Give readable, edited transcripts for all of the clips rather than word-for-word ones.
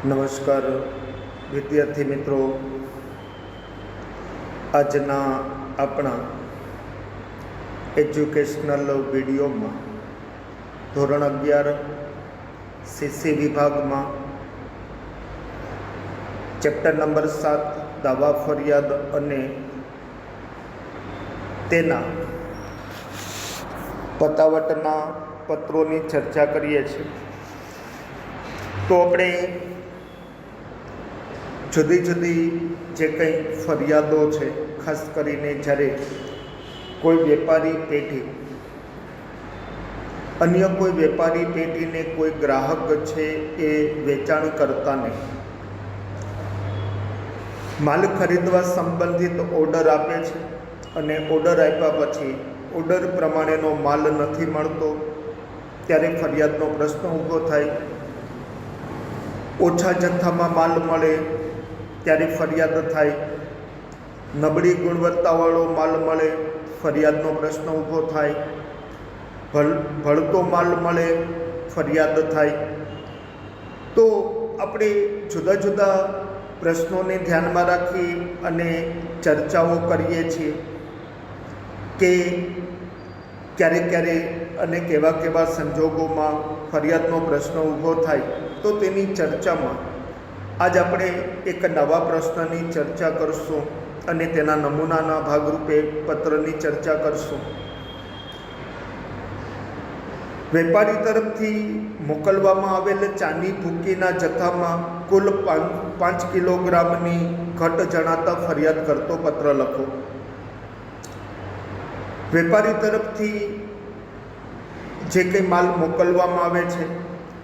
નમસ્કાર વિદ્યાર્થી મિત્રો, આજના આપણા એજ્યુકેશનલ વિડીયોમાં ધોરણ 11 સીસી વિભાગમાં ચેપ્ટર નંબર 7 દાવા ફરિયાદ અને તેના પતાવટના પત્રોની ચર્ચા કરીએ છીએ. તો આપણે જુદી જુદી જે કંઈ ફરિયાદો છે, ખાસ કરીને જ્યારે કોઈ વેપારી પેઢી અન્ય કોઈ વેપારી પેઢીને કોઈ ગ્રાહક છે એ વેચાણકર્તાને માલ ખરીદવા સંબંધિત ઓર્ડર આપે છે અને ઓર્ડર આપ્યા પછી ઓર્ડર પ્રમાણેનો માલ નથી મળતો ત્યારે ફરિયાદનો પ્રશ્ન ઊભો થાય. ઓછા જથ્થામાં માલ મળે ત્યારે ફરિયાદ થાય. નબળી ગુણવત્તાવાળો માલ મળે ફરિયાદનો પ્રશ્ન ઊભો થાય. ભળતો માલ મળે ફરિયાદ થાય. તો આપણે જુદા જુદા પ્રશ્નોને ધ્યાનમાં રાખી અને ચર્ચાઓ કરીએ છીએ કે ક્યારે ક્યારે અને કેવા કેવા સંજોગોમાં ફરિયાદનો પ્રશ્ન ઊભો થાય. તો તેની ચર્ચામાં આજ આપણે એક નવા પ્રશ્નની ચર્ચા કરશું અને તેના નમૂનાના ભાગરૂપે પત્રની ચર્ચા કરશું. વેપારી તરફથી મોકલવામાં આવેલ ચાની ભૂકીના જથ્થામાં કુલ 5 કિલોગ્રામની ઘટ જણાતા ફરિયાદ કરતો પત્ર લખો. વેપારી તરફથી જે કંઈ માલ મોકલવામાં આવે છે,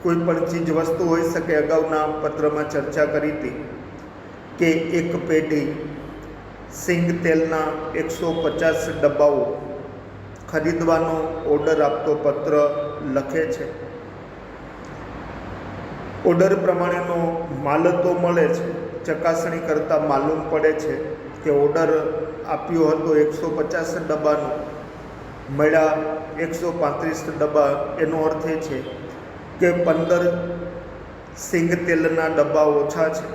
કોઈ પણ ચીજ વસ્તુ હોઈ શકે. અગાઉના પત્રમાં ચર્ચા કરી હતી કે એક પેઢી સિંગ તેલના 150 ડબ્બાઓ ખરીદવાનો ઓર્ડર આપતો પત્ર લખે છે. ઓર્ડર પ્રમાણેનો માલ તો મળે છે, ચકાસણી કરતાં માલુમ પડે છે કે ઓર્ડર આપ્યો હતો 150 ડબ્બાનો, મળ્યા 135 ડબ્બા. એનો અર્થ એ છે કે 15 સિંગ તેલના ડબ્બા ઓછા છે.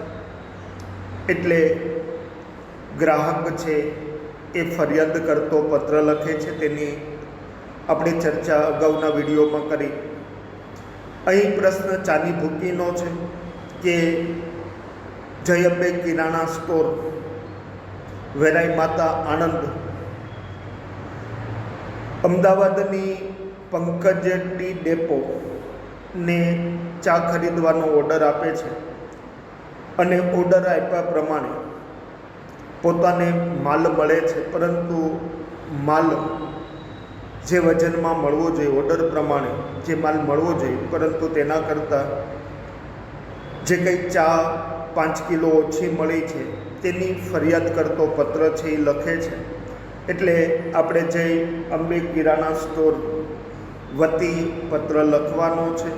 એટલે ગ્રાહક છે એ ફરિયાદ કરતો પત્ર લખે છે. તેની આપણે ચર્ચા અગાઉના વિડીયોમાં કરી. અહીં પ્રશ્ન ચાની ભૂકીનો છે કે જય અંબે કિરાણા સ્ટોર, વેરાઈ માતા, આણંદ, અમદાવાદની પંકજ ટી ડેપો ને ચા ખરીદવાનો ઓર્ડર આપે છે અને ઓર્ડર આપ્યા પ્રમાણે પોતાને માલ મળે છે, પરંતુ માલ જે વજનમાં મળવો જોઈએ, ઓર્ડર પ્રમાણે જે માલ મળવો જોઈએ, પરંતુ તેના કરતાં જે કંઈ ચા 5 કિલો ઓછી મળી છે તેની ફરિયાદ કરતો પત્ર છે એ લખે છે. એટલે આપણે જય અંબે કિરાણા સ્ટોર વતી પત્ર લખવાનો છે.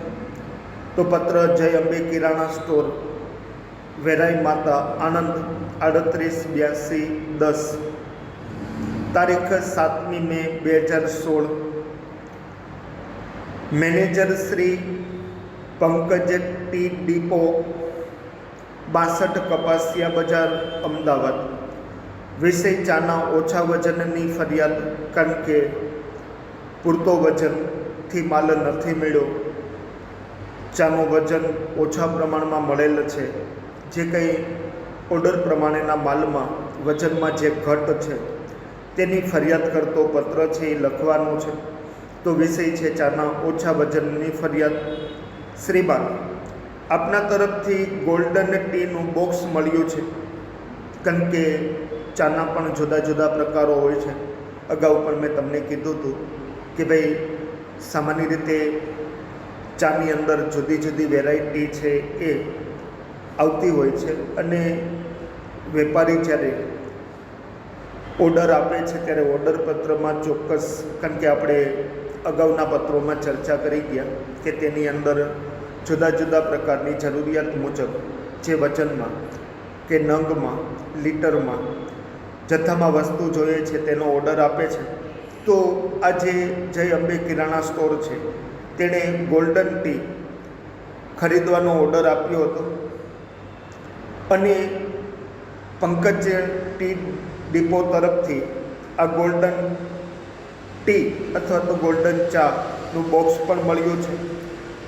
તો પત્ર જય અંબે કિરાણા સ્ટોર, વેરાઈ માતા, આણંદ, 388210, તારીખ 7મી મે 2016. Manager Shri Pankaj T depot, 62 કપાસિયા બજાર, અમદાવાદ. વિષય ચાના ઓછા વજનની ફરિયાદ. કારણ કે પૂરતો વજનથી માલ નથી મળ્યો, ચાનું વજન ઓછા પ્રમાણમાં મળેલ છે. જે કંઈ ઓર્ડર પ્રમાણેના માલમાં વજનમાં જે ઘટ છે તેની ફરિયાદ કરતો પત્ર છે એ લખવાનો છે. તો વિષય છે ચાના ઓછા વજનની ફરિયાદ. શ્રીમાન, આપના તરફથી ગોલ્ડન ટીનું બોક્સ મળ્યું છે. કારણ કે ચાના પણ જુદા જુદા પ્રકારો હોય છે. અગાઉ પણ મેં તમને કીધું હતું કે ભાઈ સામાન્ય રીતે ચાની અંદર જુદી જુદી વેરાયટી છે એ આવતી હોય છે અને વેપારી જ્યારે ઓર્ડર આપે છે ત્યારે ઓર્ડર પત્રમાં ચોક્કસ, કારણ કે આપણે અગાઉના પત્રોમાં ચર્ચા કરી ગયા કે તેની અંદર જુદા જુદા પ્રકારની જરૂરિયાત મુજબ જે વજનમાં કે નંગમાં, લીટરમાં, જથ્થામાં વસ્તુ જોઈએ છે તેનો ઓર્ડર આપે છે. તો આ જે જય અંબે કિરાણા સ્ટોર છે તેણે ગોલ્ડન ટી ખરીદવાનો ઓર્ડર આપ્યો હતો અને પંકજ ટી ડીપો તરફથી આ ગોલ્ડન ટી અથવા તો ગોલ્ડન ચાનું બોક્સ પણ મળ્યું છે.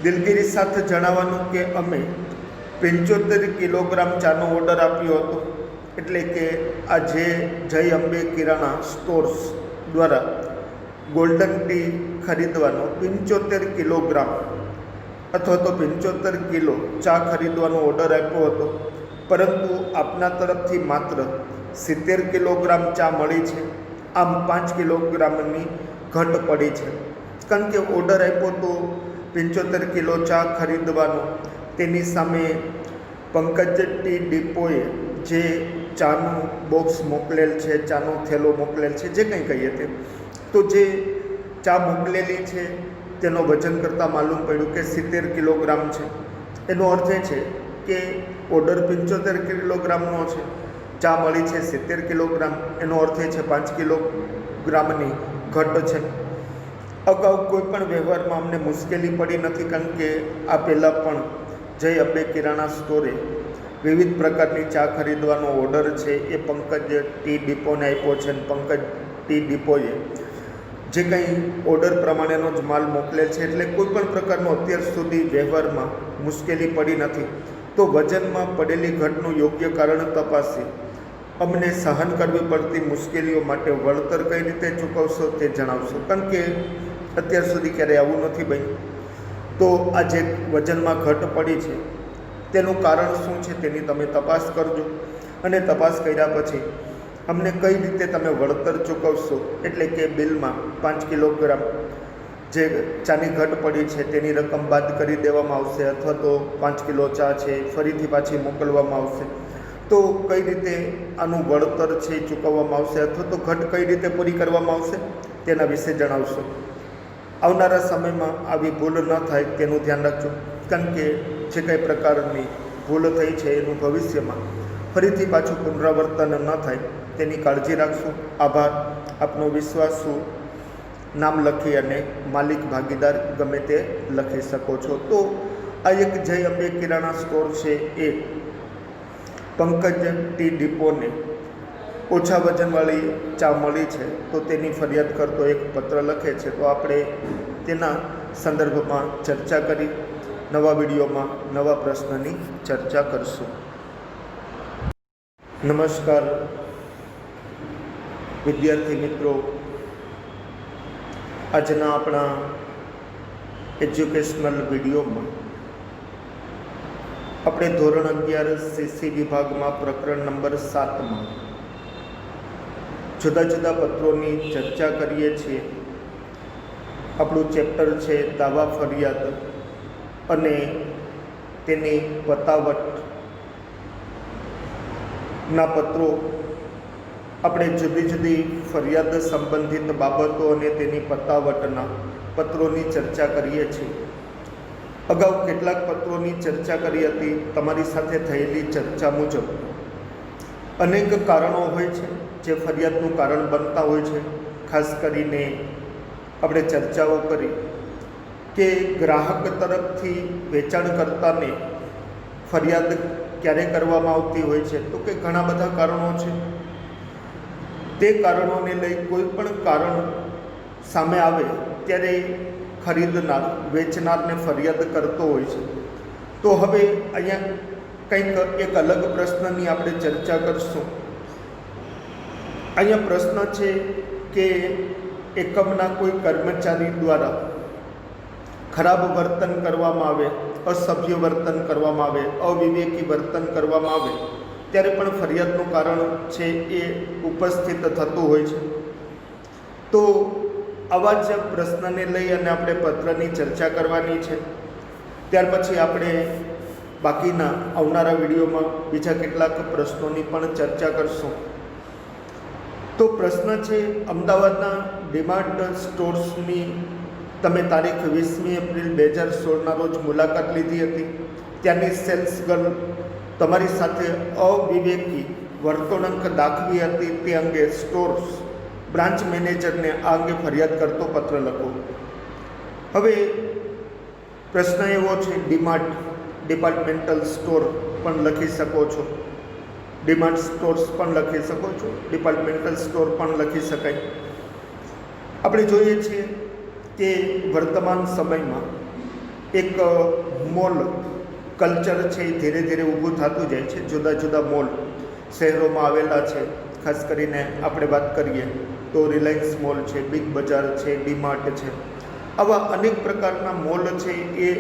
દિલગીરી સાથે જણાવવાનું કે અમે 75 કિલોગ્રામ ચાનો ઓર્ડર આપ્યો હતો, એટલે કે આ જે જય અંબે કિરાણા સ્ટોર્સ દ્વારા ગોલ્ડન ટી ખરીદવાનો 75 કિલોગ્રામ અથવા તો 75 કિલો ચા ખરીદવાનો ઓર્ડર આપ્યો હતો, પરંતુ આપના તરફથી માત્ર 70 કિલોગ્રામ ચા મળી છે. આમ 5 કિલોગ્રામની ઘટ પડી છે. કારણ કે ઓર્ડર આપ્યો તો 75 કિલો ચા ખરીદવાનો, તેની સામે પંકજ ટી ડીપોએ જે ચાનું બોક્સ મોકલેલ છે, ચાનો થેલો મોકલેલ છે, જે કંઈ કહીએ તે, તો જે ચા મોકલેલી છે તેનો વજન કરતાં માલુમ પડ્યું કે 70 કિલોગ્રામ છે. એનો અર્થ એ છે કે ઓર્ડર 75 કિલોગ્રામનો છે, ચા મળી છે 70 કિલોગ્રામ, એનો અર્થ એ છે 5 કિલોગ્રામની ઘટ છે. અગાઉ કોઈ પણ વ્યવહારમાં અમને મુશ્કેલી પડી નથી, કારણ કે આ પહેલાં પણ જય અંબે કિરાણા સ્ટોરે વિવિધ પ્રકારની ચા ખરીદવાનો ઓર્ડર છે એ પંકજ ટી ડીપોને આપ્યો છે, અને પંકજ ટી ડીપોએ જે કંઈ ઓર્ડર પ્રમાણેનો જ માલ મોકલેલ છે, એટલે કોઈ પણ પ્રકારનો અત્યાર સુધી વ્યવહારમાં મુશ્કેલી પડી નથી. તો વજનમાં પડેલી ઘટનું યોગ્ય કારણ તપાસી અમને સહન કરવી પડતી મુશ્કેલીઓ માટે વળતર કઈ રીતે ચૂકવશો તે જણાવશો, કારણ કે અત્યાર સુધી ક્યારેય આવું નથી બન્યું. તો આ જે વજનમાં ઘટ પડી છે તેનું કારણ શું છે તેની તમે તપાસ કરજો, અને તપાસ કર્યા પછી અમને કઈ રીતે તમે વળતર ચૂકવશો, એટલે કે બિલમાં 5 કિલોગ્રામ જે ચાની ઘટ પડી છે તેની રકમ બાદ કરી દેવામાં આવશે, અથવા તો 5 કિલો ચા છે ફરીથી પાછી મોકલવામાં આવશે. તો કઈ રીતે આનું વળતર છે એ ચૂકવવામાં આવશે, અથવા તો ઘટ કઈ રીતે પૂરી કરવામાં આવશે તેના વિશે જણાવશો. આવનારા સમયમાં આવી ભૂલ ન થાય તેનું ધ્યાન રાખજો, કારણ કે જે કંઈ પ્રકારની ભૂલ થઈ છે એનું ભવિષ્યમાં ફરીથી પાછું પુનરાવર્તન ન થાય તેની કાળજી રાખશું. આભાર. આપનો વિશ્વાસુ નામ લખી અને માલિક ભાગીદાર ગમે તે લખી શકો છો. તો આ એક જય અંબે કિરાણા સ્ટોર છે એ પંકજ ટી ડીપોને ઓછા વજનવાળી ચા મળી છે, તો તેની ફરિયાદ કરતો એક પત્ર લખે છે. તો આપણે તેના સંદર્ભમાં ચર્ચા કરી નવા વિડીયોમાં નવા પ્રશ્નની ચર્ચા કરશું. નમસ્કાર વિદ્યાર્થી મિત્રો, આજના આપણા એજ્યુકેશનલ વિડીયોમાં આપણે ધોરણ 11 સીસી વિભાગમાં પ્રકરણ નંબર 7માં જુદા જુદા પત્રોની ચર્ચા કરીએ છીએ. આપણું ચેપ્ટર છે દાવા ફરિયાદ અને તેની વતાવટના પત્રો. આપણે જુદી જુદી ફરિયાદ સંબંધિત બાબતો અને તેની પતાવટના પત્રોની ચર્ચા કરીએ છીએ. અગાઉ કેટલાક પત્રોની ચર્ચા કરી હતી. તમારી સાથે થયેલી ચર્ચા મુજબ અનેક કારણો હોય છે જે ફરિયાદનું કારણ બનતા હોય છે. ખાસ કરીને આપણે ચર્ચાઓ કરી કે ગ્રાહક તરફથી વેચાણકર્તાને ફરિયાદ ક્યારે કરવામાં આવતી હોય છે, તો કે ઘણા બધા કારણો છે. તે કારણોને લઈ કોઈ પણ કારણ સામે આવે ત્યારે ખરીદનાર વેચનારને ફરિયાદ કરતો હોય છે. તો હવે અહીંયા કંઈક એક અલગ પ્રશ્નની આપણે ચર્ચા કરશું. અહીંયા પ્રશ્ન છે કે એકમના કોઈ કર્મચારી દ્વારા ખરાબ વર્તન કરવામાં આવે, અસભ્ય વર્તન કરવામાં આવે, અવિવેકી વર્તન કરવામાં આવે ત્યારે પણ ફરિયાદનું કારણ છે એ ઉપસ્થિત થતું હોય છે. તો આવા જ પ્રશ્નને લઈ અને આપણે પત્રની ચર્ચા કરવાની છે. ત્યાર પછી આપણે બાકીના આવનારા વિડીયોમાં બીજા કેટલાક પ્રશ્નોની પણ ચર્ચા કરશું. તો પ્રશ્ન છે, અમદાવાદના ડીમાર્ટ સ્ટોર્સની તમે તારીખ 20મી એપ્રિલ 2016ના રોજ મુલાકાત લીધી હતી. ત્યાંની સેલ્સ ગર્લ તમારી સાથે અવિવેકી વર્તણૂક દાખવી હતી, તે અંગે સ્ટોર્સ બ્રાન્ચ મેનેજરને આ અંગે ફરિયાદ કરતો પત્ર લખો. હવે પ્રશ્ન એવો છે, ડિપાર્ટમેન્ટલ સ્ટોર પણ લખી શકો છો, ડિમાન્ડ સ્ટોર્સ પણ લખી શકો છો, ડિપાર્ટમેન્ટલ સ્ટોર પણ લખી શકાય. આપણે જોઈએ છીએ કે વર્તમાન સમયમાં એક મોલ કલ્ચર છે એ ધીરે ધીરે ઊભું થતું જાય છે. જુદા જુદા મોલ શહેરોમાં આવેલા છે. ખાસ કરીને આપણે વાત કરીએ તો રિલાયન્સ મોલ છે, બિગ બજાર છે, ડીમાર્ટ છે, આવા અનેક પ્રકારના મોલ છે એ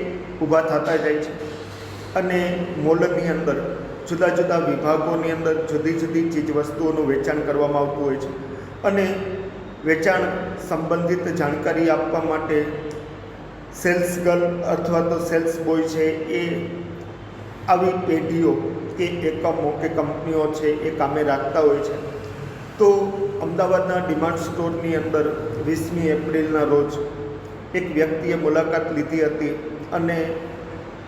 ઊભા થતા જાય છે. અને મોલની અંદર જુદા જુદા વિભાગોની અંદર જુદી જુદી ચીજવસ્તુઓનું વેચાણ કરવામાં આવતું હોય છે. અને વેચાણ સંબંધિત જાણકારી આપવા માટે સેલ્સ ગર્લ અથવા તો સેલ્સ બોય છે એ આવી પેઢીઓ કે એકમો કે કંપનીઓ છે એ કામે રાખતા હોય છે. તો અમદાવાદના ડિમાન્ડ સ્ટોરની અંદર 20મી એપ્રિલના રોજ એક વ્યક્તિએ મુલાકાત લીધી હતી અને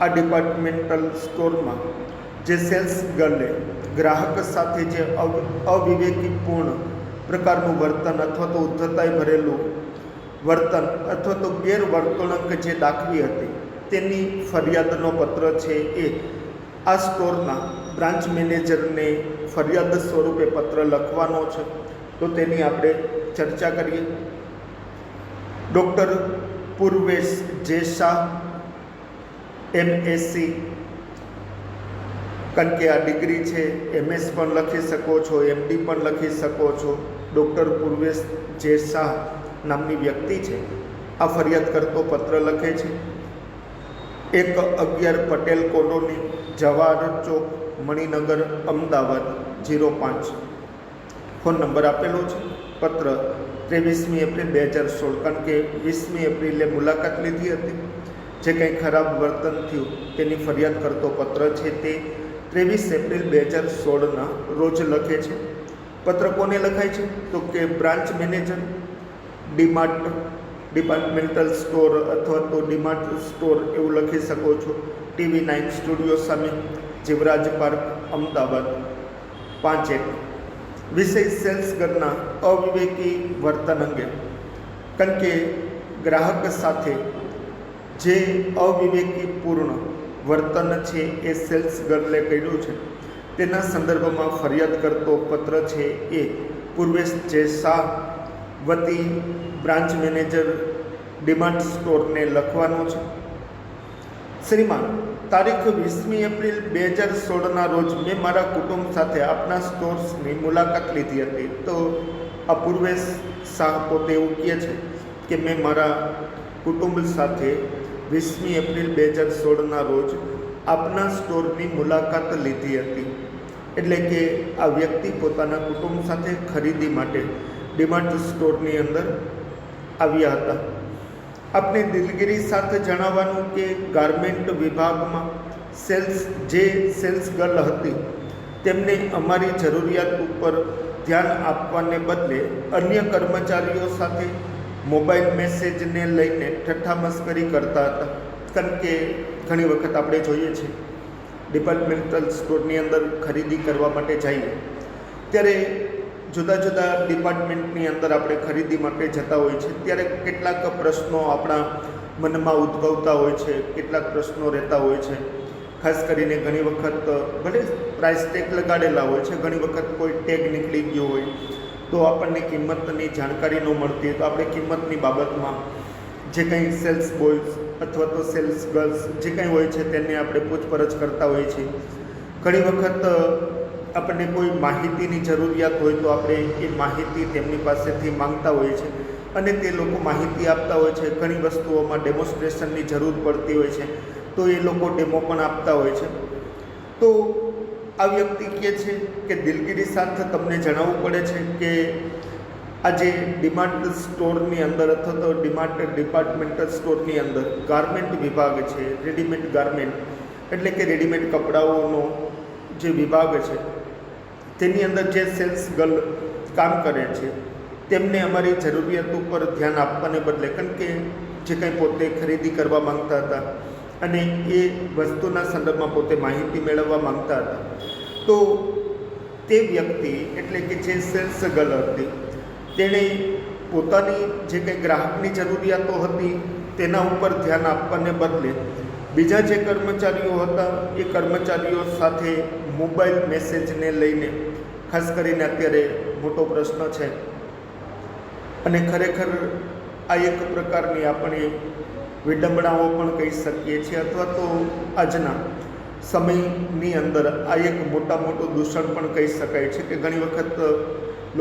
આ ડિપાર્ટમેન્ટલ સ્ટોરમાં જે સેલ્સ ગર્લે ગ્રાહક સાથે જે અવિવેકીપૂર્ણ પ્રકારનું વર્તન અથવા તો ઉદ્ધતાઈ ભરેલું વર્તન અથવા તો ગેરવર્તણૂક જે દાખવી હતી તેની ફરિયાદનો પત્ર છે એ આ સ્ટોરના બ્રાન્ચ મેનેજરને ફરિયાદ સ્વરૂપે પત્ર લખવાનો છે. તો તેની આપણે ચર્ચા કરીએ. ડૉક્ટર પૂર્વેશ જે શાહ, MSc, કારણ કે આ ડિગ્રી છે, MS પણ લખી શકો છો, MD પણ લખી શકો છો. ડૉક્ટર પૂર્વેશ જે શાહ નામની વ્યક્તિ છે આ ફરિયાદ કરતો પત્ર લખે છે. 111 પટેલ કોલોની, જવાહર ચોક, મણિનગર, અમદાવાદ 05. ફોન નંબર આપેલો છે. પત્ર 23મી એપ્રિલ 2016, કારણ કે 20મી એપ્રિલે મુલાકાત લીધી હતી. જે કંઈ ખરાબ વર્તન થયું તેની ફરિયાદ કરતો પત્ર છે તે 23 એપ્રિલ 2016ના રોજ લખે છે. પત્ર કોને લખાય છે? તો કે branch manager, DMart, departmental store અથવા તો ડીમાર્ટ સ્ટોર એવું લખી શકો છો. TV9 સ્ટુડિયો સામે, જીવરાજ પાર્ક, અમદાવાદ 5-1. વિષય સેલ્સ ગર્લના અવિવેકી વર્તન અંગે. કારણ કે ગ્રાહક સાથે જે અવિવેકીપૂર્ણ વર્તન છે એ સેલ્સ ગર્લે કર્યું છે તેના સંદર્ભમાં ફરિયાદ કરતો પત્ર છે એ પૂર્વેશ જે શાહ વતી બ્રાન્ચ મેનેજર ડિમાન્ડ સ્ટોરને લખવાનો છે. શ્રીમાન, તારીખ 20મી એપ્રિલ 2016ના રોજ મેં મારા કુટુંબ સાથે આપના સ્ટોર્સની મુલાકાત લીધી હતી. તો આ પૂર્વેશ શાહ પોતે એવું કહે છે કે મેં મારા કુટુંબ સાથે 20મી એપ્રિલ 2016ના રોજ આપના સ્ટોરની મુલાકાત લીધી હતી. એટલે કે આ વ્યક્તિ પોતાના કુટુંબ સાથે ખરીદી માટે ડિમાન્ડ સ્ટોરની અંદર આવ્યા હતા. આપણે દિલગીરી સાથે જણાવવાનું કે ગાર્મેન્ટ વિભાગમાં જે સેલ્સ ગર્લ હતી તેમને અમારી જરૂરિયાત ઉપર ધ્યાન આપવાને બદલે અન્ય કર્મચારીઓ સાથે મોબાઈલ મેસેજને લઈને ઠઠ્ઠા કરતા હતા. કારણ કે ઘણી વખત આપણે જોઈએ છીએ ડિપાર્ટમેન્ટલ સ્ટોરની અંદર ખરીદી કરવા માટે જઈએ ત્યારે જુદા જુદા ડિપાર્ટમેન્ટની અંદર આપણે ખરીદી માટે જતા હોય છે ત્યારે કેટલાક પ્રશ્નો આપણા મનમાં ઉદ્ભવતા હોય છે, કેટલાક પ્રશ્નો રહેતા હોય છે. ખાસ કરીને ઘણી વખત ભલે પ્રાઇસ ટેગ લગાડેલા હોય છે, ઘણી વખત કોઈ ટેગ નીકળી ગયો હોય તો આપણને કિંમતની જાણકારી ન મળતી હોય તો આપણે કિંમતની બાબતમાં જે કંઈ સેલ્સ બોયઝ અથવા તો સેલ્સ ગર્લ્સ જે કંઈ હોય છે તેને આપણે પૂછપરછ કરતા હોઈએ છીએ. ઘણી વખત આપણને કોઈ માહિતીની જરૂરિયાત હોય તો આપણે એ માહિતી તેમની પાસેથી માંગતા હોઈએ છીએ અને તે લોકો માહિતી આપતા હોય છે. ઘણી વસ્તુઓમાં ડેમોન્સ્ટ્રેશનની જરૂર પડતી હોય છે તો એ લોકો ડેમો પણ આપતા હોય છે. તો આ વ્યક્તિ કહે છે કે દિલગીરી સાથે તમને જણાવવું પડે છે કે આજે ડિમાન્ડ સ્ટોરની અંદર અથવા તો ડિપાર્ટમેન્ટલ સ્ટોરની અંદર ગાર્મેન્ટ વિભાગ છે, રેડીમેડ ગાર્મેન્ટ એટલે કે રેડીમેડ કપડાઓનો જે વિભાગ છે તેની અંદર જે સેલ્સ ગર્લ કામ કરે છે તેમને અમારી જરૂરિયાત ઉપર ધ્યાન આપવાને બદલે, કારણ કે જે કંઈ પોતે ખરીદી કરવા માંગતા હતા અને એ વસ્તુના સંદર્ભમાં પોતે માહિતી મેળવવા માંગતા હતા તો તે વ્યક્તિ એટલે કે જે સેલ્સ ગર્લ હતી તેણે પોતાની જે કંઈ ગ્રાહકની જરૂરિયાતો હતી તેના ઉપર ધ્યાન આપવાને બદલે બીજા જે કર્મચારીઓ હતા એ કર્મચારીઓ સાથે મોબાઈલ મેસેજને લઈને ખાસ કરીને અત્યારે મોટો પ્રશ્ન છે અને ખરેખર આ એક પ્રકારની આપણે વિડંબણાઓ પણ કહી શકીએ છીએ અથવા તો આજના સમયની અંદર આ એક મોટું દૂષણ પણ કહી શકાય છે કે ઘણી વખત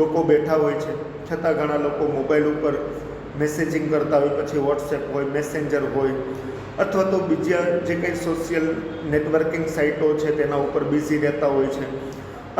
લોકો બેઠા હોય છે છતાં ઘણા લોકો મોબાઈલ ઉપર મેસેજિંગ કરતા હોય, પછી વોટ્સએપ હોય, મેસેન્જર હોય અથવા તો બીજા જે કંઈ સોશિયલ નેટવર્કિંગ સાઇટો છે તેના ઉપર બિઝી રહેતા હોય છે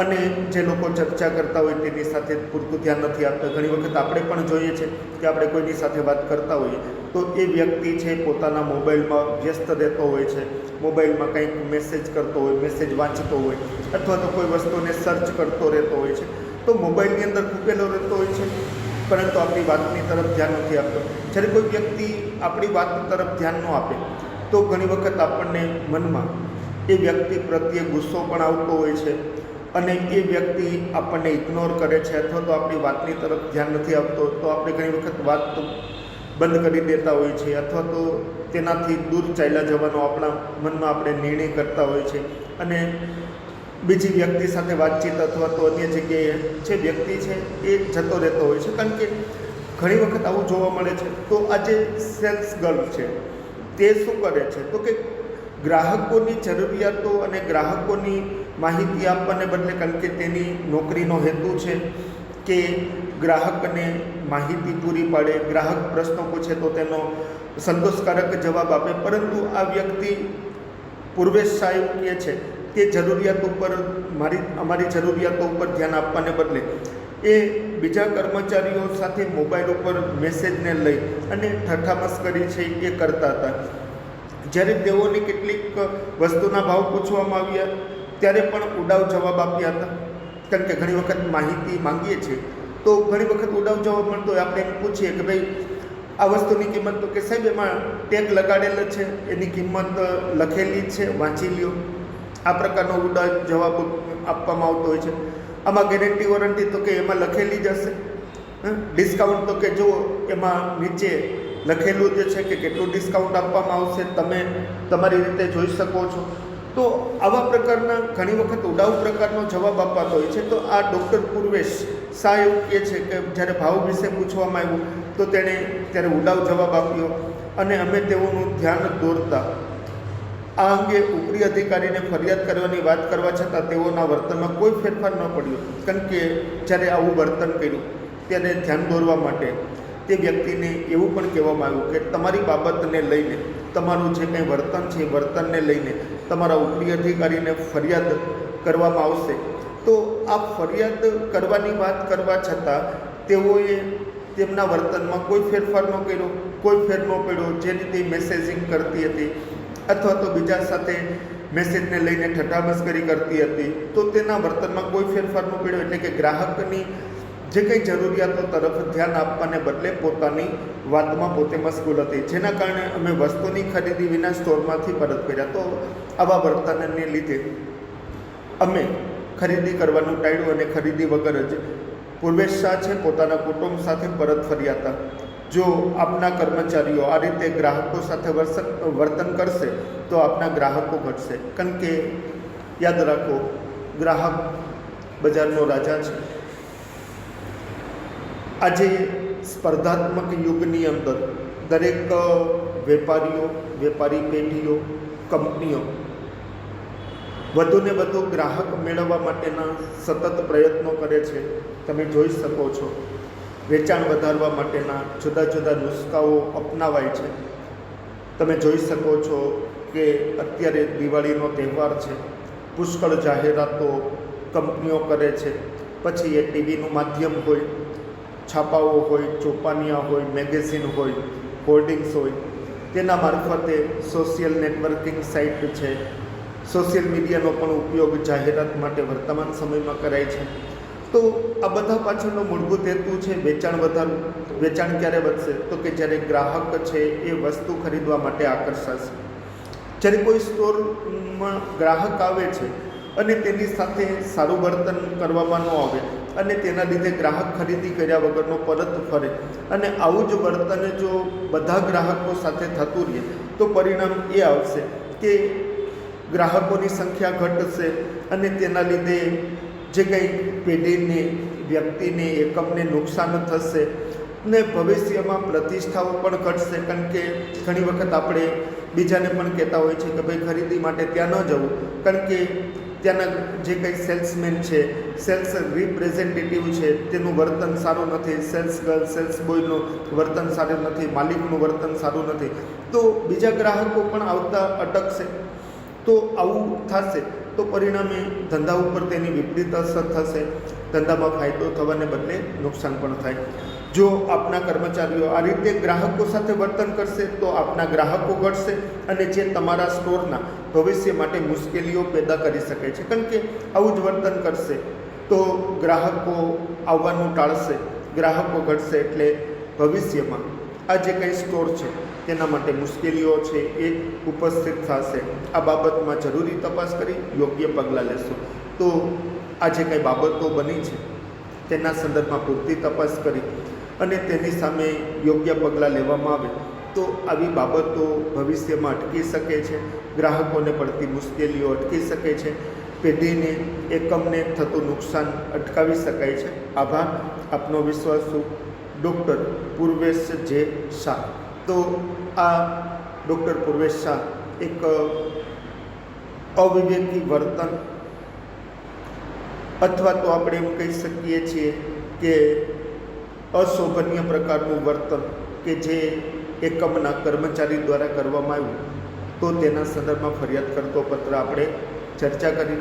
અને જે લોકો ચર્ચા કરતા હોય તેની સાથે પૂરતું ધ્યાન નથી આપતા. ઘણી વખત આપણે પણ જોઈએ છે કે આપણે કોઈની સાથે વાત કરતા હોઈએ તો એ વ્યક્તિ છે પોતાના મોબાઈલમાં વ્યસ્ત રહેતો હોય છે, મોબાઈલમાં કંઈક મેસેજ કરતો હોય, મેસેજ વાંચતો હોય અથવા તો કોઈ વસ્તુને સર્ચ કરતો રહેતો હોય છે. તો મોબાઈલની અંદર ખૂપેલો રહેતો હોય છે પરંતુ આપણી વાતની તરફ ધ્યાન નથી આપતો. જ્યારે કોઈ વ્યક્તિ આપણી વાત તરફ ધ્યાન ન આપે તો ઘણી વખત આપણને મનમાં એ વ્યક્તિ પ્રત્યે ગુસ્સો પણ આવતો હોય છે અને એ વ્યક્તિ આપણને ઇગ્નોર કરે છે અથવા તો આપણી વાતની તરફ ધ્યાન નથી આપતો તો આપણે ઘણી વખત વાત બંધ કરી દેતા હોય છે અથવા તો તેનાથી દૂર ચાલ્યા જવાનો આપણા મનમાં આપણે નિર્ણય કરતા હોય છે અને બીજી વ્યક્તિ સાથે વાતચીત અથવા તો અન્ય જગ્યાએ જે વ્યક્તિ છે એ જતો રહેતો હોય છે. કારણ કે ઘણી વખત આવું જોવા મળે છે. તો આ જે સેલ્સ ગર્લ છે તે શું કરે છે તો કે ગ્રાહકોની જરૂરિયાતો અને ગ્રાહકોની માહિતી આપવાને બદલે, કારણ કે તેની નોકરીનો હેતુ છે કે ગ્રાહકને માહિતી પૂરી પાડે, ગ્રાહક પ્રશ્નો પૂછે તો તેનો સંતોષકારક જવાબ આપે, પરંતુ આ વ્યક્તિ પૂર્વેશ શાહ એવું કહે છે કે જરૂરિયાત ઉપર અમારી જરૂરિયાતો ઉપર ધ્યાન આપવાને બદલે એ બીજા કર્મચારીઓ સાથે મોબાઈલ ઉપર મેસેજને લઈ અને ઠઠ્ઠામસ્કરી છે એ કરતા હતા. જ્યારે તેઓની કેટલીક વસ્તુના ભાવ પૂછવામાં આવ્યા ત્યારે પણ ઉડાવ જવાબ આપ્યા હતા. કારણ કે ઘણી વખત માહિતી માંગીએ છીએ તો ઘણી વખત ઉડાવ જવાબ મળતો હોય. આપણે એમ પૂછીએ કે ભાઈ આ વસ્તુની કિંમત, તો કે સાહેબ એમાં ટેગ લગાડેલો છે, એની કિંમત લખેલી છે, વાંચી લ્યો. આ પ્રકારનો ઉડાવ જવાબ આપવામાં આવતો હોય છે. આમાં ગેરંટી વોરંટી, તો કે એમાં લખેલી જ હશે. ડિસ્કાઉન્ટ, તો કે જો એમાં નીચે લખેલું જે છે કે કેટલું ડિસ્કાઉન્ટ આપવામાં આવશે, તમે તમારી રીતે જોઈ શકો છો. તો આવા પ્રકારના ઘણી વખત ઉડાવ પ્રકારનો જવાબ અપાતો હોય છે. તો આ ડૉક્ટર પૂર્વેશ શાહ એવું કહે છે કે જ્યારે ભાવ વિશે પૂછવામાં આવ્યું તો તેણે ત્યારે ઉડાવ જવાબ આપ્યો અને અમે તેઓનું ધ્યાન દોરતા આ અંગે ઉપરી અધિકારીને ફરિયાદ કરવાની વાત કરવા છતાં તેઓના વર્તનમાં કોઈ ફેરફાર ન પડ્યો. કારણ કે જ્યારે આવું વર્તન કર્યું ત્યારે ધ્યાન દોરવા માટે તે વ્યક્તિને એવું પણ કહેવામાં આવ્યું કે તમારી બાબતને લઈને, તમારું જે કંઈ વર્તન છે એ વર્તનને લઈને તમારા ઉપરી અધિકારીને ફરિયાદ કરવામાં આવશે. તો આ ફરિયાદ કરવાની વાત કરવા છતાં તેઓએ તેમના વર્તનમાં કોઈ ફેરફાર ન કર્યો, કોઈ ફેર ન પડ્યો. જે રીતે મેસેજિંગ કરતી હતી અથવા તો બીજા સાથે મેસેજને લઈને ઠઠ્ઠામસ્કરી કરતી હતી તો તેના વર્તનમાં કોઈ ફેરફાર ન પડ્યો. એટલે કે ગ્રાહકની જે કંઈ જરૂરિયાતો તરફ ધ્યાન આપવાને બદલે પોતાની વાતમાં પોતે મશગુલ હતી, જેના કારણે અમે વસ્તુની ખરીદી વિના સ્ટોરમાંથી પરત કર્યા. તો આવા વર્તનને લીધે અમે ખરીદી કરવાનું ટાળ્યું અને ખરીદી વગર જ પૂર્વેશ શાહ છે પોતાના કુટુંબ સાથે પરત ફર્યા હતા. જો આપના કર્મચારીઓ આ રીતે ગ્રાહકો સાથે વર્તન કરશે તો આપના ગ્રાહકો ઘટશે. કારણ કે યાદ રાખો, ગ્રાહક બજારનો રાજા છે. આજે સ્પર્ધાત્મક યુગની અંદર દરેક વેપારીઓ, વેપારી પેઢીઓ, કંપનીઓ વધુને વધુ ગ્રાહક મેળવવા માટેના સતત પ્રયત્નો કરે છે. તમે જોઈ શકો છો વેચાણ વધારવા માટેના જુદા જુદા નુસ્ખાઓ અપનાવાય છે. તમે જોઈ શકો છો કે અત્યારે દિવાળીનો તહેવાર છે, પુષ્કળ જાહેરાતો કંપનીઓ કરે છે. પછી એ ટીવીનું માધ્યમ હોય, છાપાઓ હોય, ચોપાનિયા હોય, મેગેઝિન હોય, હોર્ડિંગ્સ હોય, તેના મારફતે સોશિયલ નેટવર્કિંગ સાઇટ છે, સોશિયલ મીડિયાનો પણ ઉપયોગ જાહેરાત માટે વર્તમાન સમયમાં કરાય છે. તો આ બધા પાછળનો મૂળભૂત હેતુ છે વેચાણ વધારવું. વેચાણ ક્યારે વધશે તો કે જ્યારે ગ્રાહક છે એ વસ્તુ ખરીદવા માટે આકર્ષાશે. જ્યારે કોઈ સ્ટોરમાં ગ્રાહક આવે છે અને તેની સાથે સારું વર્તન કરવામાં ન આવે અને તેના લીધે ગ્રાહક ખરીદી કર્યા વગરનો પરત ફરે અને આવું જ વર્તન જો બધા ગ્રાહકો સાથે થતું રહે તો પરિણામ એ આવશે કે ગ્રાહકોની સંખ્યા ઘટશે અને તેના લીધે જે કંઈ પેઢીને, વ્યક્તિને, એકમને નુકસાન થશે ને ભવિષ્યમાં પ્રતિષ્ઠાઓ પણ ઘટશે. કારણ કે ઘણી વખત આપણે બીજાને પણ કહેતા હોય છે કે ભાઈ ખરીદી માટે ત્યાં ન જવું, કારણ કે ત્યાંના જે કંઈ સેલ્સમેન છે, સેલ્સ રિપ્રેઝેન્ટેટિવ છે, તેનું વર્તન સારું નથી, સેલ્સ ગર્લ, સેલ્સ બોયનું વર્તન સારું નથી, માલિકનું વર્તન સારું નથી, તો બીજા ગ્રાહકો પણ આવતા અટકશે. તો આવું થશે તો પરિણામે ધંધા ઉપર તેની વિપરીત અસર થશે. ધંધામાં ફાયદો થવાને બદલે નુકસાન પણ થાય. જો આપના કર્મચારીઓ આ રીતે ગ્રાહકો સાથે વર્તન કરશે તો આપના ગ્રાહકો ઘટશે અને જે તમારા સ્ટોરના ભવિષ્ય માટે મુશ્કેલીઓ પેદા કરી શકે છે. કારણ કે આવું જ વર્તન કરશે તો ગ્રાહકો આવવાનું ટાળશે, ગ્રાહકો ઘટશે એટલે ભવિષ્યમાં આ જે કંઈ સ્ટોર છે તેના માટે મુશ્કેલીઓ છે એ ઉપસ્થિત થશે. આ બાબતમાં જરૂરી તપાસ કરી યોગ્ય પગલાં લેશો તો આ જે કંઈ બાબતો બની છે તેના સંદર્ભમાં પૂરતી તપાસ કરી અને તેની સામે યોગ્ય પગલાં લેવામાં આવે તો આવી બાબતો ભવિષ્યમાં અટકી શકે છે, ગ્રાહકોને પડતી મુશ્કેલીઓ અટકી શકે છે, પેઢીને, એકમને થતું નુકસાન અટકાવી શકાય છે. આભાર. આપનો વિશ્વાસુ ડૉક્ટર પૂર્વેશ જે શાહ. તો આ ડૉક્ટર પૂર્વેશ શાહ એક અવિવેકી વર્તન અથવા તો આપણે એમ કહી શકીએ છીએ કે અશોભનીય પ્રકારનું વર્તન કે જે એકમના કર્મચારી દ્વારા કરવામાં આવ્યું તો તેના સંદર્ભમાં ફરિયાદ કરતો પત્ર આપણે ચર્ચા કરી.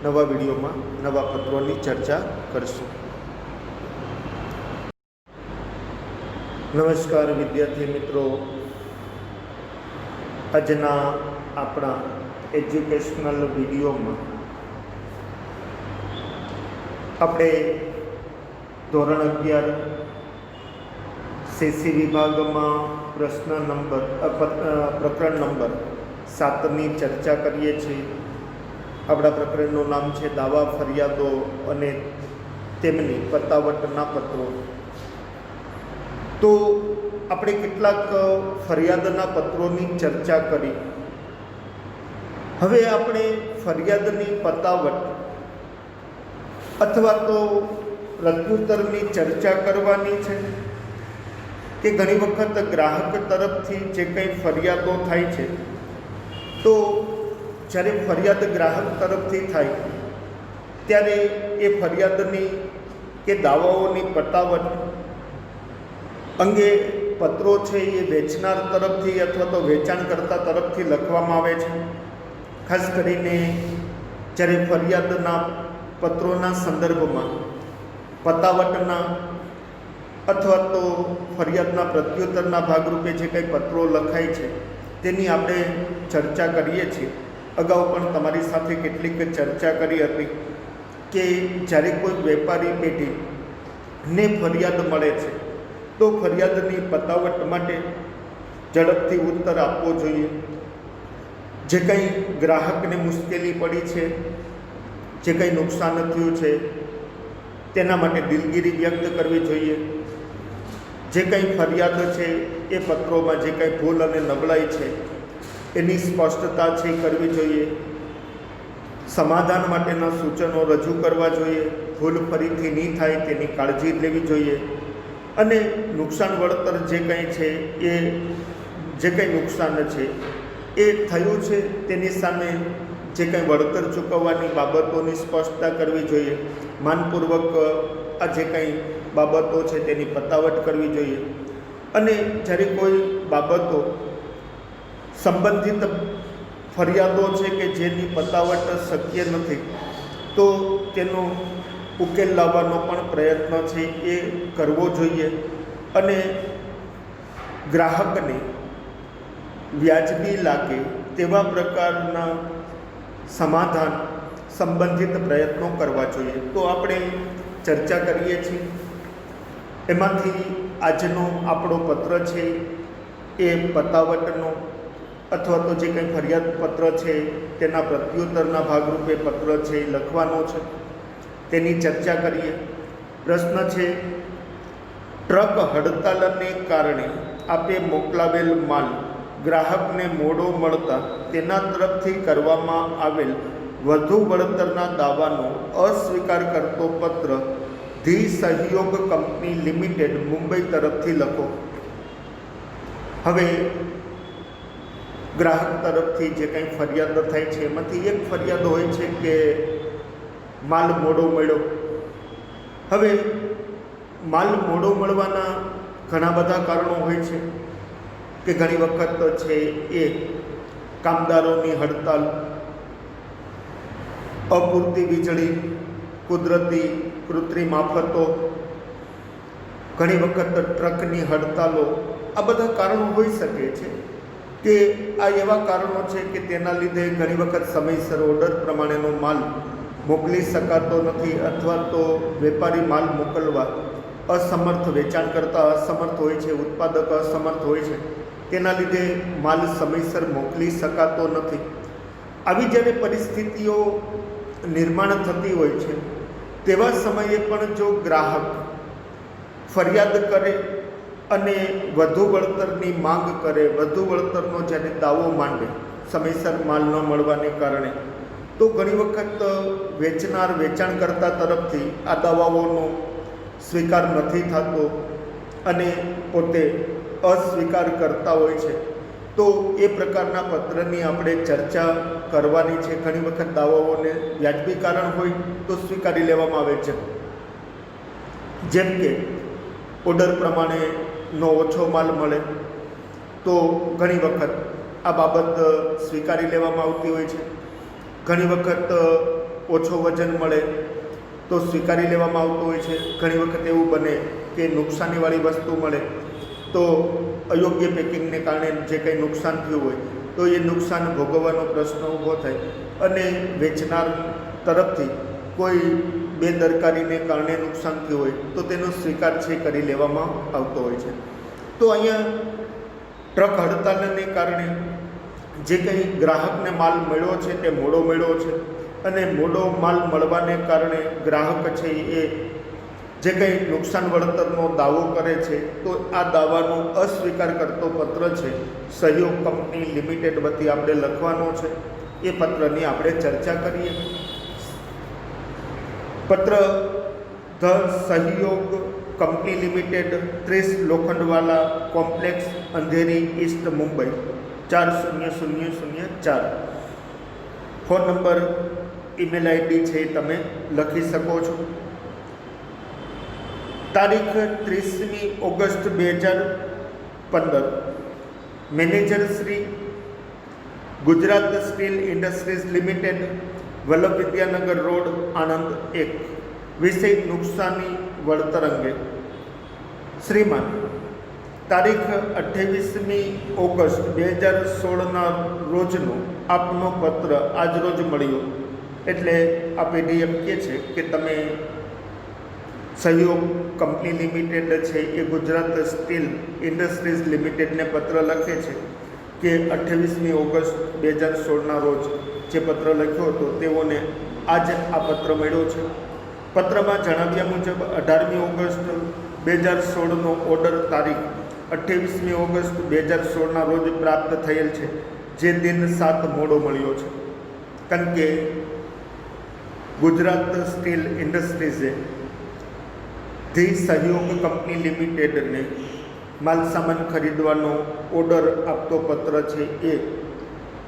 નવા વિડીયોમાં નવા પત્રોની ચર્ચા કરીશું. નમસ્કાર વિદ્યાર્થી મિત્રો, આજના આપણા એજ્યુકેશનલ વિડીયોમાં આપણે ધોરણ 11 CC વિભાગમાં પ્રકરણ નંબર 7ની ચર્ચા કરીએ છીએ. આપણા પ્રકરણનું નામ છે દાવા, ફરિયાદો અને તેમની પતાવટના પત્રો. તો આપણે કેટલાક ફરિયાદના પત્રોની ચર્ચા કરી. હવે આપણે ફરિયાદની પતાવટ અથવા તો પ્રત્યુત્તરની ચર્ચા કરવાની છે કે ઘણી વખત ગ્રાહક તરફથી જે કંઈ ફરિયાદો થાય છે તો જ્યારે ફરિયાદ ગ્રાહક તરફથી થાય ત્યારે એ ફરિયાદની કે દાવાઓની પતાવટ અંગે પત્રો છે એ વેચનાર તરફથી અથવા તો વેચાણકર્તા તરફથી લખવામાં આવે છે. ખાસ કરીને જ્યારે ફરિયાદના પત્રોના સંદર્ભમાં પતાવટના અથવા તો ફરિયાદના પ્રત્યુત્તરના ભાગરૂપે જે કંઈ પત્રો લખાય છે તેની આપણે ચર્ચા કરીએ છીએ. અગાઉ પણ તમારી સાથે કેટલીક ચર્ચા કરી હતી કે જ્યારે કોઈ વેપારી પેઢીને ફરિયાદ મળે છે તો ફરિયાદની પતાવટ માટે ઝડપથી ઉત્તર આપવો જોઈએ. જે કંઈ ગ્રાહકને મુશ્કેલી પડી છે, જે કંઈ નુકસાન થયું છે તેના માટે દિલગીરી વ્યક્ત કરવી જોઈએ. જે કંઈ ફરિયાદ છે એ પત્રોમાં જે કંઈ ભૂલ અને નબળાઈ છે એની સ્પષ્ટતા છે કરવી જોઈએ. સમાધાન માટેના સૂચનો રજૂ કરવા જોઈએ. ભૂલ ફરીથી નહીં થાય તેની કાળજી લેવી જોઈએ. અને નુકસાન વળતર જે કંઈ છે એ જે કંઈ નુકસાન છે એ થયું છે તેની સામે જે કંઈ વળતર ચૂકવવાની બાબતોની સ્પષ્ટતા કરવી જોઈએ. માનપૂર્વક આ જે કંઈ બાબતો છે તેની પતાવટ કરવી જોઈએ. અને જ્યારે કોઈ બાબતો સંબંધિત ફરિયાદો છે કે જેની પતાવટ શક્ય નથી તો તેનો ઉકેલ લાવવાનો પણ પ્રયત્ન છે એ કરવો જોઈએ. અને ગ્રાહકને વ્યાજબી લાગે તેવા પ્રકારના સમાધાન સંબંધિત પ્રયત્નો કરવા જોઈએ. તો આપણે ચર્ચા કરીએ છીએ. એમાંથી આજનો આપણો પત્ર છે એ પતાવટનો અથવા તો જે કંઈ ફરિયાદ પત્ર છે તેના પ્રત્યુત્તરના ભાગરૂપે પત્ર છે એ લખવાનો છે, તેની ચર્ચા કરીએ. પ્રશ્ન છે, ટ્રક હડતાલને કારણે આપે મોકલાવેલ માલ ગ્રાહકને મોડો મળતા તેના તરફથી કરવામાં આવેલ વધુ વળતરના દાવાનો અસ્વીકાર કરતો પત્ર ધી સહયોગ કંપની લિમિટેડ મુંબઈ તરફથી લખો. હવે ગ્રાહક તરફથી જે કંઈ ફરિયાદ થાય છે એમાંથી એક ફરિયાદ હોય છે કે માલ મોડો મળ્યો. હવે માલ મોડો મળવાના ઘણા બધા કારણો હોય છે કે ઘણી વખત છે એ કામદારોની હડતાલ, અપૂરતી વીજળી, કુદરતી કૃત્રિમ આફતો, ઘણી વખત ટ્રકની હડતાલો, આ બધા કારણો હોઈ શકે છે કે આ એવા કારણો છે કે તેના લીધે ઘણી વખત સમયસર ઓર્ડર પ્રમાણેનો માલ મોકલી શકાતો નથી અથવા તો વેપારી માલ મોકલવા અસમર્થ, વેચાણ કરતા અસમર્થ હોય છે, ઉત્પાદક અસમર્થ હોય છે, તેના લીધે માલ સમયસર મોકલી શકાતો નથી. આવી જ્યારે પરિસ્થિતિઓ નિર્માણ થતી હોય છે તેવા સમયે પણ જો ગ્રાહક ફરિયાદ કરે અને વધુ વળતરની માંગ કરે, વધુ વળતરનો જ્યારે દાવો માંડે સમયસર માલ ન મળવાને કારણે, તો ઘણી વખત વેચનાર, વેચાણકર્તા તરફથી આ દાવાઓનો સ્વીકાર નથી થતો અને પોતે અસ્વીકાર કરતા હોય છે. તો એ પ્રકારના પત્રની આપણે ચર્ચા કરવાની છે. ઘણી વખત દાવાઓને વ્યાજબી કારણ હોય તો સ્વીકારી લેવામાં આવે છે. જેમ કે ઓર્ડર પ્રમાણેનો ઓછો માલ મળે તો ઘણી વખત આ બાબત સ્વીકારી લેવામાં આવતી હોય છે. ઘણી વખત ઓછો વજન મળે તો સ્વીકારી લેવામાં આવતું હોય છે. ઘણી વખત એવું બને કે નુકસાનીવાળી વસ્તુ મળે તો અયોગ્ય પેકિંગને કારણે જે કંઈ નુકસાન થયું હોય તો એ નુકસાન ભોગવવાનો પ્રશ્ન ઊભો થાય અને વેચનાર તરફથી કોઈ બેદરકારીને કારણે નુકસાન થયું હોય તો તેનો સ્વીકાર છે કરી લેવામાં આવતો હોય છે. તો અહીંયા ટ્રક હડતાલને કારણે જે કંઈ ગ્રાહકને માલ મળ્યો છે તે મોડો મળ્યો છે અને મોડો માલ મળવાને કારણે ગ્રાહક છે એ જે કંઈ નુકસાન વળતરનો દાવો કરે છે તો આ દાવાનો અસ્વીકાર કરતો પત્ર છે સહયોગ કંપની લિમિટેડ વતી આપણે લખવાનો છે. એ પત્રની આપણે ચર્ચા કરીએ. પત્ર the Sahyog company limited 30 Lokhandwala complex, Andheri east, Mumbai 400004. Phone number, email ID છે તમે લખી શકો છો. તારીખ 30મી August 2015. Manager Shri, Gujarat steel industries limited, Vallabh Vidyanagar road, Anand 1. વિષય નુકસાની વળતર અંગે. શ્રીમાન, તારીખ 28મી ઓગસ્ટ 2016ના રોજનો આપનો પત્ર આજરોજ મળ્યો. એટલે આ પેઢી એમ કહે છે કે તમે સહયોગ કંપની લિમિટેડ છે એ ગુજરાત સ્ટીલ ઇન્ડસ્ટ્રીઝ લિમિટેડને પત્ર લખે છે કે 28મી ઓગસ્ટ 2016ના રોજ જે પત્ર લખ્યો હતો તેઓને આજ આ પત્ર મળ્યો છે. પત્રમાં જણાવ્યા મુજબ 18મી ઓગસ્ટ 2016નો ઓર્ડર તારીખ 28મી ઓગસ્ટ 2016ના રોજ પ્રાપ્ત થયેલ છે, જે દિન 7 મોડો મળ્યો છે. કારણ કે ગુજરાત સ્ટીલ ઇન્ડસ્ટ્રીઝે ધી સહયોગ કંપની લિમિટેડને માલ સામાન ખરીદવાનો ઓર્ડર આપતો પત્ર છે એ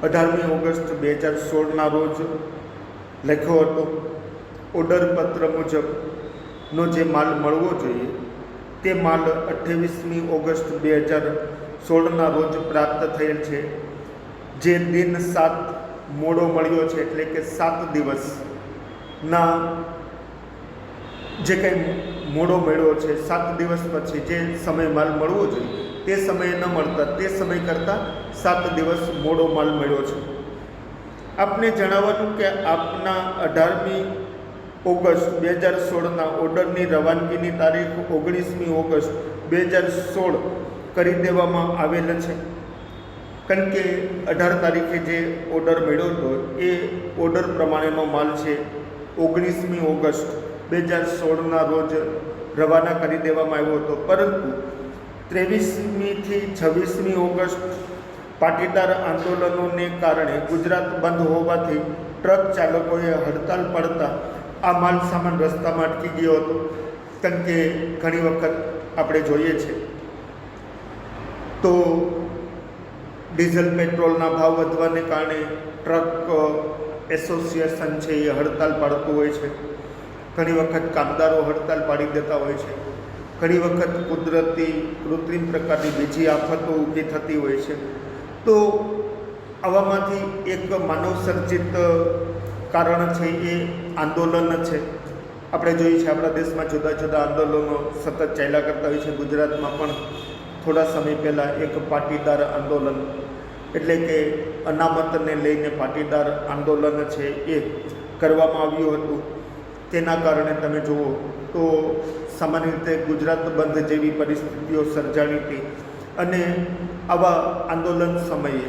18મી ઓગસ્ટ 2016ના રોજ લખ્યો હતો. ઓર્ડર પત્ર મુજબનો જે માલ મળવો જોઈએ તે માલ 28મી ઓગસ્ટ 2016ના રોજ પ્રાપ્ત થયેલ છે, જે દિન 7 મોડો મળ્યો છે. એટલે કે 7 દિવસના જે કંઈ મોડો મળ્યો છે, 7 દિવસ પછી જે સમય માલ મળવો જોઈએ તે સમયે ન મળતા તે સમય કરતાં 7 દિવસ મોડો માલ મળ્યો છે. આપને જણાવવાનું કે આપના 18મી ઓગસ્ટ 2016ના ઓર્ડરની રવાનગીની તારીખ 19મી ઓગસ્ટ 2016 કરી દેવામાં આવેલ છે. કારણ કે 18 તારીખે જે ઓર્ડર મળ્યો હતો એ ઓર્ડર પ્રમાણેનો માલ છે 19મી ઓગસ્ટ 2016ના રોજ રવાના કરી દેવામાં આવ્યો હતો. પરંતુ 23મી થી 26મી ઓગસ્ટ પાટીદાર આંદોલનોને કારણે ગુજરાત બંધ હોવાથી ટ્રક ચાલકોએ હડતાલ પાડતા આ માલ સામાન રસ્તામાં અટકી ગયો હતો. કારણ કે ઘણી વખત આપણે જોઈએ છે તો ડીઝલ પેટ્રોલના ભાવ વધવાને કારણે ટ્રક એસોસિએશન છે એ હડતાલ પાડતું હોય છે. ઘણી વખત કામદારો હડતાલ પાડી દેતા હોય છે. ઘણી વખત કૃત્રિમ પ્રકારની બીજી આફતો ઊભી થતી હોય છે. તો આવામાંથી એક માનવ સર્જિત કારણ છે એ આંદોલન છે. આપણે જોઈએ છીએ આપણા દેશમાં જુદા જુદા આંદોલનો સતત ચાલ્યા કરતા હોય છે. ગુજરાતમાં પણ થોડા સમય પહેલાં એક પાટીદાર આંદોલન એટલે કે અનામતને લઈને પાટીદાર આંદોલન છે એ કરવામાં આવ્યું હતું. તેના કારણે તમે જુઓ તો સામાન્ય રીતે ગુજરાત બંધ જેવી પરિસ્થિતિઓ સર્જાણી હતી. અને આવા આંદોલન સમયે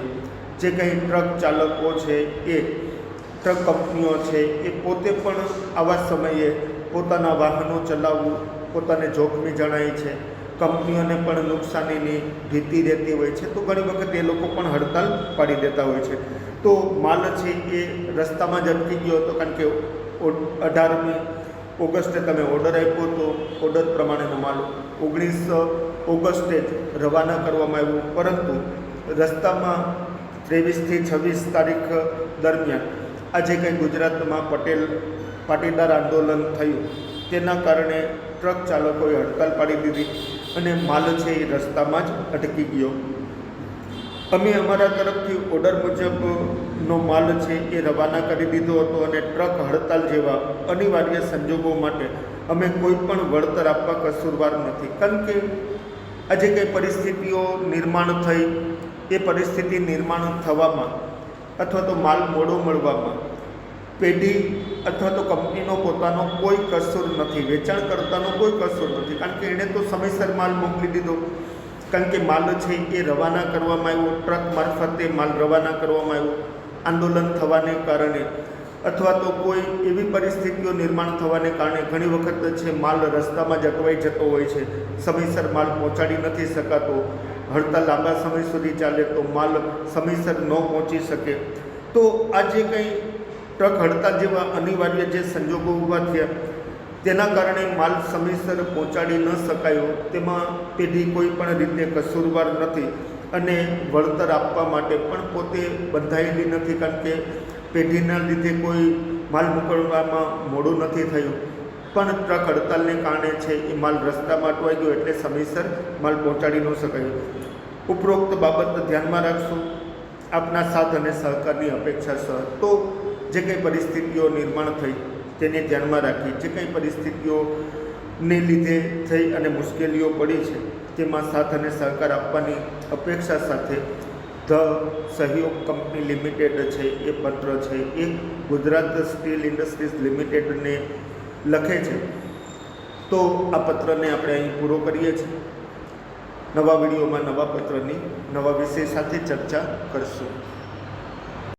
જે કંઈ ટ્રક ચાલકો છે એ ટ્રક કંપનીઓ છે એ પોતે પણ આવા સમયે પોતાના વાહનો ચલાવવું પોતાને જોખમી જણાય છે. કંપનીઓને પણ નુકસાનીની ભીતિ રહેતી હોય છે. તો ઘણી વખત એ લોકો પણ હડતાલ પાડી દેતા હોય છે. તો માલ છે એ રસ્તામાં જ અટકી ગયો હતો. કારણ કે 18મી ઓગસ્ટે તમે ઓર્ડર આપ્યો તો ઓર્ડર પ્રમાણેનો માલ 19 ઓગસ્ટે જ રવાના કરવામાં આવ્યું. પરંતુ રસ્તામાં 23થી 26 તારીખ દરમિયાન આજે કંઈ ગુજરાતમાં પાટીદાર આંદોલન થયું તેના કારણે ટ્રક ચાલકોએ હડતાલ પાડી દીધી અને માલ છે એ રસ્તામાં જ અટકી ગયો. અમે અમારા તરફથી ઓર્ડર મુજબનો માલ છે એ રવાના કરી દીધો હતો અને ટ્રક હડતાલ જેવા અનિવાર્ય સંજોગો માટે અમે કોઈ પણ વળતર આપવા કસૂરવાર નથી. કારણ કે આજે કંઈ પરિસ્થિતિઓ નિર્માણ થઈ એ પરિસ્થિતિ નિર્માણ થવામાં અથવા તો માલ મોડો મળવામાં પેઢી અથવા તો કંપનીનો પોતાનો કોઈ કસૂર નથી, વેચાણકર્તાનો કોઈ કસૂર નથી. કારણ કે એણે તો સમયસર માલ મોકલી દીધો. કારણ કે માલ છે એ રવાના કરવામાં આવ્યો, ટ્રક મારફતે માલ રવાના કરવામાં આવ્યો. આંદોલન થવાને કારણે અથવા તો કોઈ એવી પરિસ્થિતિઓ નિર્માણ થવાને કારણે ઘણી વખત છે માલ રસ્તામાં જ અટવાઈ જતો હોય છે. સમયસર માલ પહોંચાડી નથી શકાતો. હડતાલ લાંબા સમય સુધી ચાલે તો માલ સમયસર ન પહોંચી શકે. તો આ જે કંઈ ટ્રક હડતાલ જેવા અનિવાર્ય જે સંજોગો ઊભા થયા તેના કારણે માલ સમયસર પહોંચાડી ન શકાયો. તેમાં પેઢી કોઈ પણ રીતે કસૂરવાર નથી અને વળતર આપવા માટે પણ પોતે બંધાયેલી નથી. કારણ કે પેઢીના લીધે કોઈ માલ મોકલવામાં મોડું નથી થયું, પણ ટ્રક હડતાલને કારણે છે એ માલ રસ્તામાં અટવાઈ ગયો એટલે સમયસર માલ પહોંચાડી ન શકાયો. ઉપરોક્ત બાબત ધ્યાનમાં રાખશું. આપના સાથ અને સહકારની અપેક્ષા સહ. તો જે કંઈ પરિસ્થિતિઓ નિર્માણ થઈ તેને ધ્યાનમાં રાખી જે કંઈ પરિસ્થિતિઓને લીધે થઈ અને મુશ્કેલીઓ પડી છે તેમાં સાથ અને સહકાર આપવાની અપેક્ષા સાથે ધ સહયોગ કંપની લિમિટેડ છે એ પત્ર છે એ ગુજરાત સ્ટીલ ઇન્ડસ્ટ્રીઝ લિમિટેડને લખે છે. તો આ પત્રને આપણે અહીં પૂરો કરીએ છીએ. નવા વિડીયોમાં નવા પત્રની નવા વિષય સાથે ચર્ચા કરશું.